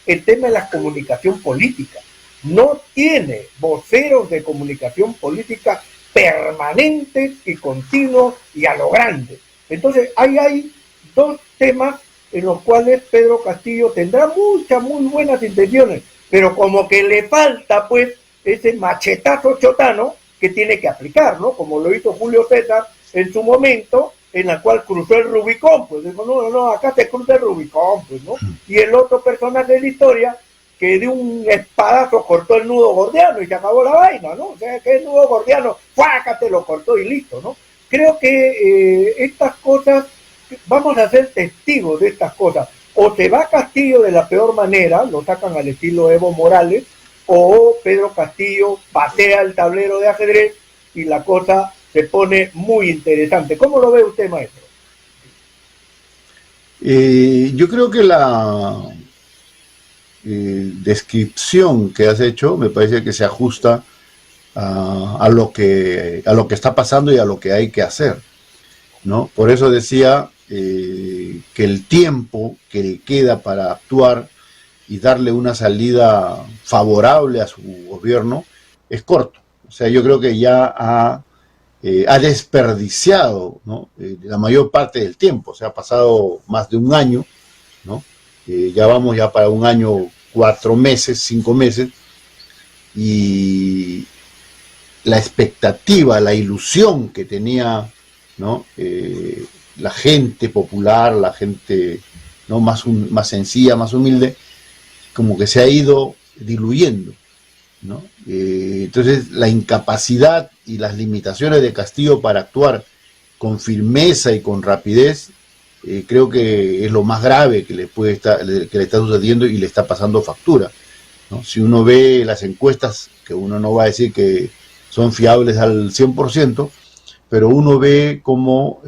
el tema de la comunicación política. No tiene voceros de comunicación política permanentes y continuos y a lo grande. Entonces, ahí hay dos temas en los cuales Pedro Castillo tendrá muchas, muy buenas intenciones, pero como que le falta, pues, ese machetazo chotano que tiene que aplicar, ¿no? Como lo hizo Julio César en su momento, en la cual cruzó el Rubicón, pues dijo, no, acá se cruza el Rubicón, pues, ¿no? Y el otro personaje de la historia, que de un espadazo cortó el nudo gordiano y se acabó la vaina, ¿no? O sea, que el nudo gordiano, ¡fuácate! Lo cortó y listo, ¿no? Creo que estas cosas, vamos a ser testigos de estas cosas. O se va Castillo de la peor manera, lo sacan al estilo Evo Morales, o Pedro Castillo patea el tablero de ajedrez y la cosa se pone muy interesante. ¿Cómo lo ve usted, maestro? Yo creo que la descripción que has hecho me parece que se ajusta a lo que está pasando y a lo que hay que hacer, ¿no? Por eso decía que el tiempo que le queda para actuar y darle una salida favorable a su gobierno es corto. O sea, yo creo que ya ha desperdiciado, ¿no?, la mayor parte del tiempo. Se ha pasado más de un año, ¿no? Ya vamos ya para un año, 4 meses, 5 meses, y la expectativa, la ilusión que tenía, ¿no?, la gente popular, la gente, ¿no?, más sencilla, más humilde, como que se ha ido diluyendo, ¿no? Entonces la incapacidad y las limitaciones de Castillo para actuar con firmeza y con rapidez creo que es lo más grave que que le está sucediendo y le está pasando factura, ¿no? Si uno ve las encuestas, que uno no va a decir que son fiables al 100%, pero uno ve cómo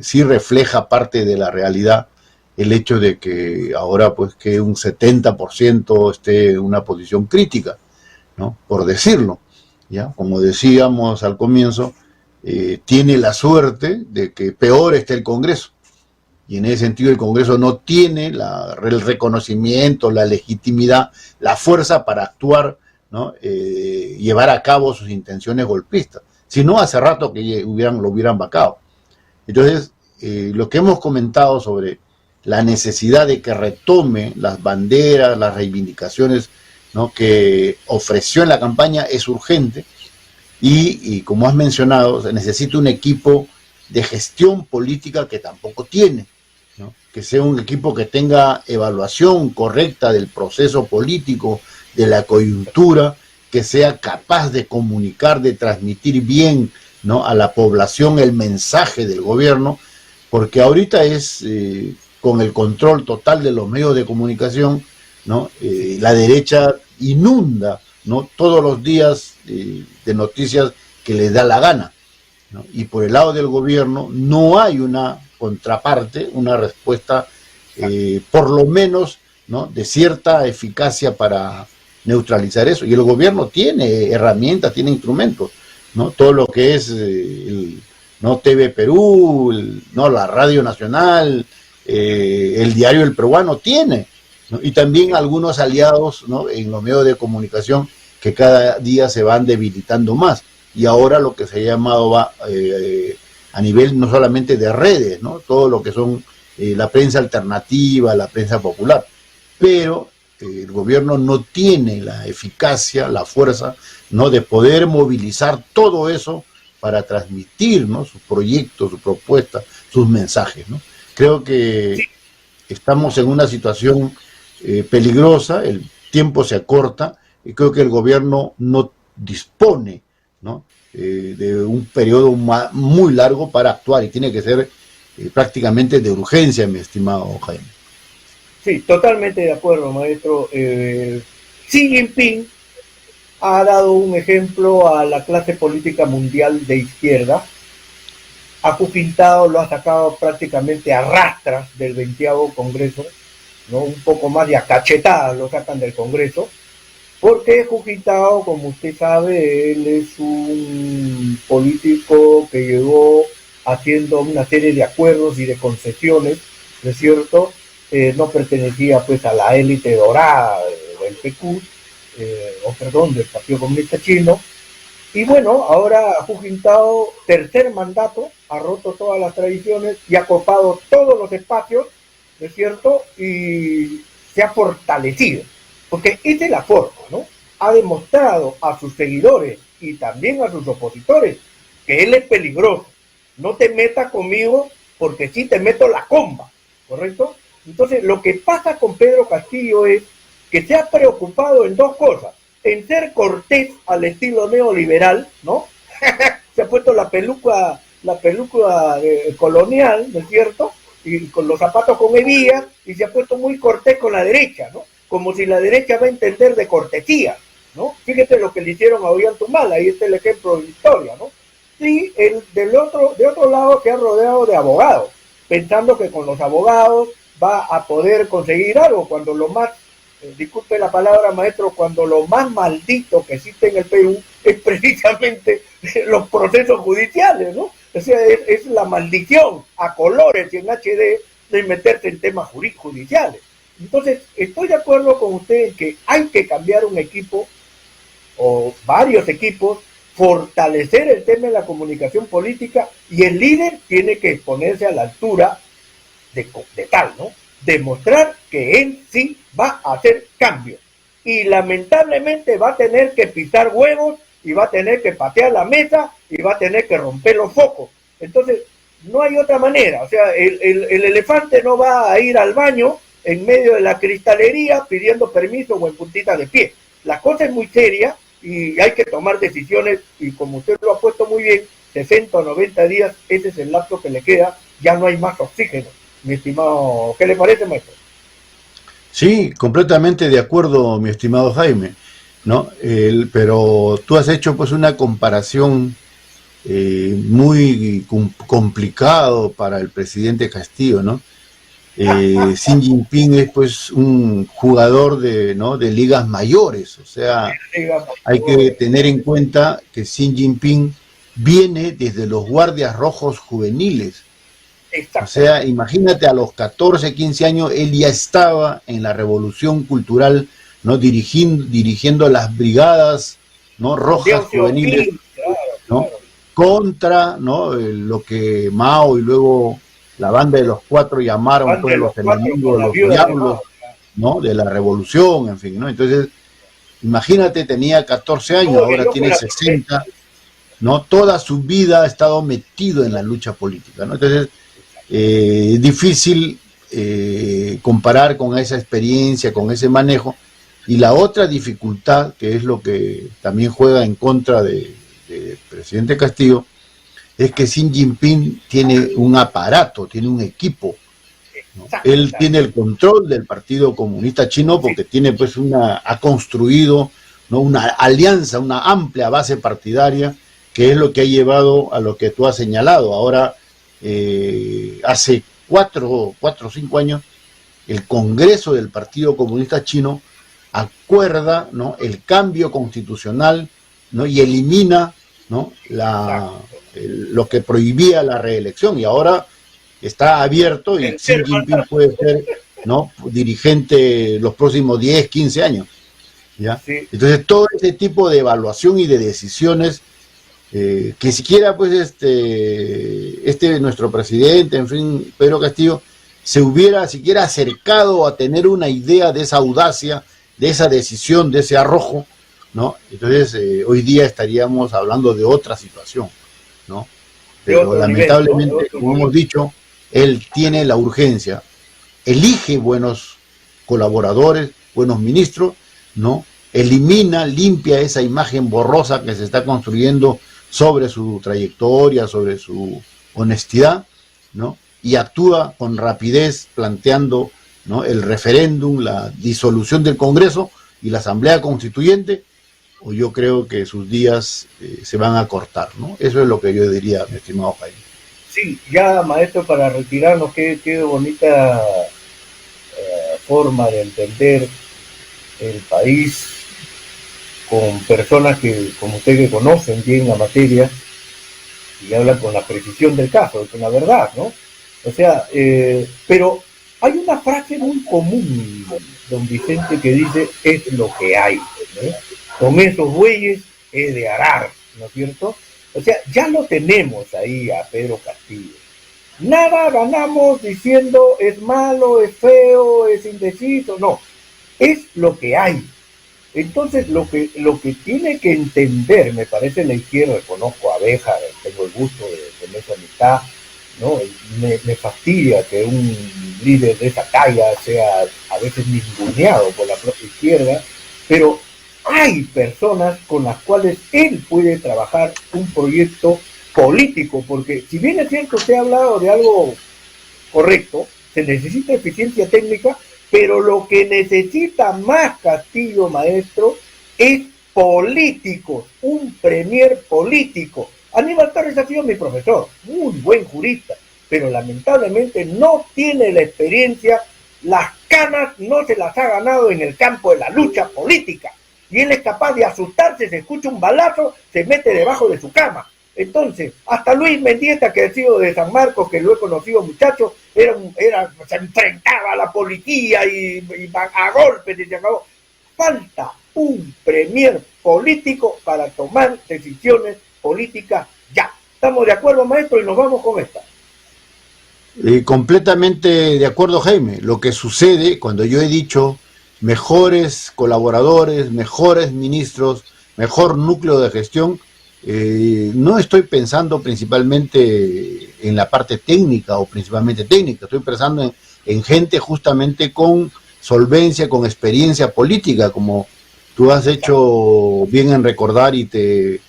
sí refleja parte de la realidad el hecho de que ahora pues que un 70% esté en una posición crítica, ¿no? Por decirlo, ¿ya? Como decíamos al comienzo, tiene la suerte de que peor esté el Congreso. Y en ese sentido el Congreso no tiene el reconocimiento, la legitimidad, la fuerza para actuar, ¿no? Llevar a cabo sus intenciones golpistas. Si no, hace rato que lo hubieran vacado. Entonces, lo que hemos comentado sobre la necesidad de que retome las banderas, las reivindicaciones, ¿no? Que ofreció en la campaña es urgente y como has mencionado, se necesita un equipo de gestión política que tampoco tiene, ¿no? Que sea un equipo que tenga evaluación correcta del proceso político, de la coyuntura, que sea capaz de comunicar, de transmitir bien, ¿no? A la población el mensaje del gobierno, porque ahorita es con el control total de los medios de comunicación, ¿no? La derecha inunda, ¿no? Todos los días de noticias que les da la gana, ¿no? Y por el lado del gobierno no hay una contraparte, una respuesta por lo menos, ¿no? De cierta eficacia para neutralizar eso. Y el gobierno tiene herramientas, tiene instrumentos, ¿no? Todo lo que es ¿no? TV Perú, ¿no? La Radio Nacional, el diario El Peruano tiene, ¿no? Y también algunos aliados, ¿no? En los medios de comunicación que cada día se van debilitando más. Y ahora lo que se ha llamado va a nivel no solamente de redes, ¿no? Todo lo que son la prensa alternativa, la prensa popular. Pero el gobierno no tiene la eficacia, la fuerza, ¿no? De poder movilizar todo eso para transmitir, ¿no? Sus proyectos, sus propuestas, sus mensajes, ¿no? Creo que estamos en una situación peligrosa, el tiempo se acorta y creo que el gobierno no dispone, ¿no? De un periodo muy largo para actuar y tiene que ser prácticamente de urgencia, mi estimado Jaime. Sí, totalmente de acuerdo, maestro. Xi Jinping ha dado un ejemplo a la clase política mundial de izquierda. A Hu Jintao lo ha sacado prácticamente a rastras del 20º Congreso, ¿no? Un poco más de a cachetadas lo sacan del Congreso, porque Hu Jintao, como usted sabe, él es un político que llegó haciendo una serie de acuerdos y de concesiones, ¿no es cierto? No pertenecía pues a la élite dorada del PQ, del Partido Comunista Chino. Y bueno, ahora Hu Jintao, tercer mandato, ha roto todas las tradiciones y ha copado todos los espacios, ¿no es cierto? Y se ha fortalecido, porque esa es la forma, ¿no? Ha demostrado a sus seguidores y también a sus opositores que él es peligroso. No te metas conmigo porque sí te meto la comba, ¿correcto? Entonces, lo que pasa con Pedro Castillo es que se ha preocupado en dos cosas: en ser cortés al estilo neoliberal, ¿no? Se ha puesto la peluca colonial, ¿no es cierto? Y con los zapatos con hebillas, y se ha puesto muy cortés con la derecha, ¿no? Como si la derecha va a entender de cortesía, ¿no? Fíjate lo que le hicieron a Ollanta, ahí está el ejemplo de la historia, ¿no? Y de otro lado se ha rodeado de abogados, pensando que con los abogados va a poder conseguir algo, cuando lo más, disculpe la palabra, maestro, cuando lo más maldito que existe en el Perú es precisamente los procesos judiciales, ¿no? O sea, es la maldición a colores y en HD de meterse en temas judiciales. Entonces, estoy de acuerdo con usted en que hay que cambiar un equipo o varios equipos, fortalecer el tema de la comunicación política, y el líder tiene que ponerse a la altura de tal, ¿no? Demostrar que él sí va a hacer cambios. Y lamentablemente va a tener que pisar huevos, y va a tener que patear la mesa, y va a tener que romper los focos. Entonces, no hay otra manera. O sea, el elefante no va a ir al baño en medio de la cristalería pidiendo permiso o en puntita de pie. La cosa es muy seria y hay que tomar decisiones, y como usted lo ha puesto muy bien, 60 o 90 días, ese es el lapso que le queda, ya no hay más oxígeno. mi estimado. ¿Qué le parece, maestro? Sí, completamente de acuerdo, mi estimado Jaime, ¿no? Pero tú has hecho pues una comparación muy complicado para el presidente Castillo, ¿no? Xi Jinping es pues un jugador de ligas mayores, o sea, hay que tener en cuenta que Xi Jinping viene desde los guardias rojos juveniles. O sea, imagínate, a los 14, 15 años él ya estaba en la revolución cultural, ¿no? Dirigiendo las brigadas, ¿no? Rojas juveniles, ¿no? Contra, ¿no? Lo que Mao y luego la banda de los cuatro llamaron pues los enemigos, los diablos, ¿no? De la revolución, en fin, ¿no? Entonces, imagínate, tenía 14 años, ahora tiene 60, ¿no? Toda su vida ha estado metido en la lucha política, ¿no? Entonces, es difícil comparar con esa experiencia, con ese manejo. Y la otra dificultad, que es lo que también juega en contra de presidente Castillo, es que Xi Jinping tiene un aparato, tiene un equipo, ¿no? Él tiene el control del Partido Comunista Chino porque tiene pues ha construido, ¿no? Una alianza, una amplia base partidaria, que es lo que ha llevado a lo que tú has señalado. Ahora, hace 4 o 5 años, el Congreso del Partido Comunista Chino acuerda, ¿no? El cambio constitucional, ¿no? Y elimina, ¿no? Lo que prohibía la reelección, y ahora está abierto y Xi Jinping puede ser, ¿no? Dirigente los próximos 10, 15 años, ¿ya? Entonces todo ese tipo de evaluación y de decisiones que siquiera pues nuestro presidente, en fin, Pedro Castillo, se hubiera siquiera acercado a tener una idea de esa audacia, de esa decisión, de ese arrojo, ¿no? Entonces hoy día estaríamos hablando de otra situación, ¿no? Pero lamentablemente, como hemos dicho, él tiene la urgencia, elige buenos colaboradores, buenos ministros, ¿no? Limpia esa imagen borrosa que se está construyendo sobre su trayectoria, sobre su honestidad, ¿no? Y actúa con rapidez planteando, ¿no? El referéndum, la disolución del Congreso y la Asamblea Constituyente, o yo creo que sus días se van a cortar, ¿no? Eso es lo que yo diría, mi estimado Jaime. Sí, ya, maestro, para retirarnos, qué bonita forma de entender el país, con personas que, como usted, que conocen bien la materia y hablan con la precisión del caso, con la verdad, ¿no? O sea, pero hay una frase muy común, don Vicente, que dice: es lo que hay, ¿no? Con esos bueyes es de arar, ¿no es cierto? O sea, ya lo tenemos ahí a Pedro Castillo. Nada ganamos diciendo es malo, es feo, es indeciso, no. Es lo que hay. Entonces, lo que tiene que entender, me parece, la izquierda, conozco a Abeja, tengo el gusto de tener su amistad, ¿no? Me fastidia que un líder de esa talla sea a veces ninguneado por la propia izquierda, pero hay personas con las cuales él puede trabajar un proyecto político, porque si bien es cierto, usted ha hablado de algo correcto, se necesita eficiencia técnica, pero lo que necesita más Castillo, maestro, es políticos, un premier político. Aníbal Torres ha sido mi profesor, muy buen jurista, pero lamentablemente no tiene la experiencia, las canas no se las ha ganado en el campo de la lucha política, y él es capaz de asustarse, se escucha un balazo, se mete debajo de su cama. Entonces, hasta Luis Mendieta, que ha sido de San Marcos, que lo he conocido, muchacho, se enfrentaba a la policía y a golpes, y se acabó. Falta un premier político para tomar decisiones políticas ya. ¿Estamos de acuerdo, maestro? Y nos vamos con esta. Completamente de acuerdo, Jaime. Lo que sucede cuando yo he dicho mejores colaboradores, mejores ministros, mejor núcleo de gestión, no estoy pensando principalmente en la parte técnica o principalmente técnica, estoy pensando en gente justamente con solvencia, con experiencia política, como tú has hecho bien en recordar, y te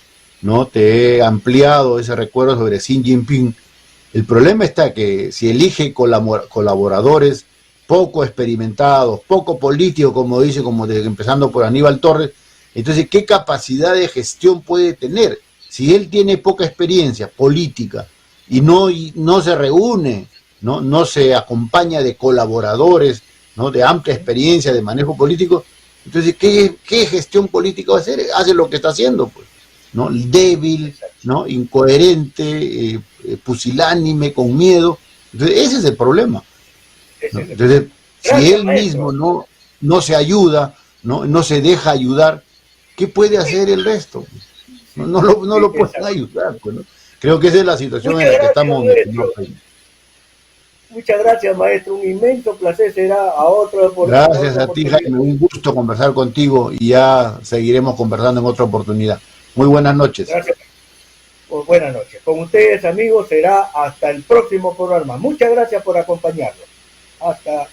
he ampliado ese recuerdo sobre Xi Jinping, El problema está que si elige colaboradores poco experimentados, poco políticos, como dice, empezando por Aníbal Torres, entonces, ¿qué capacidad de gestión puede tener? Si él tiene poca experiencia política y no se reúne, no se acompaña de colaboradores, ¿no?, de amplia experiencia de manejo político, entonces, ¿qué gestión política va a hacer? Hace lo que está haciendo, pues, ¿no? Débil, ¿no?, incoherente, pusilánime, con miedo. Entonces, ese es el problema, ¿no? Entonces, si él mismo no se ayuda, no se deja ayudar, ¿qué puede hacer el resto? No lo pueden ayudar, pues, ¿no? Creo que esa es la situación en la que estamos. Muchas gracias, maestro. Un inmenso placer. Será a otra oportunidad. Gracias a ti, Jaime. Un gusto conversar contigo y ya seguiremos conversando en otra oportunidad. Muy buenas noches. Gracias. Pues buenas noches. Con ustedes, amigos, será hasta el próximo programa. Muchas gracias por acompañarnos. Hasta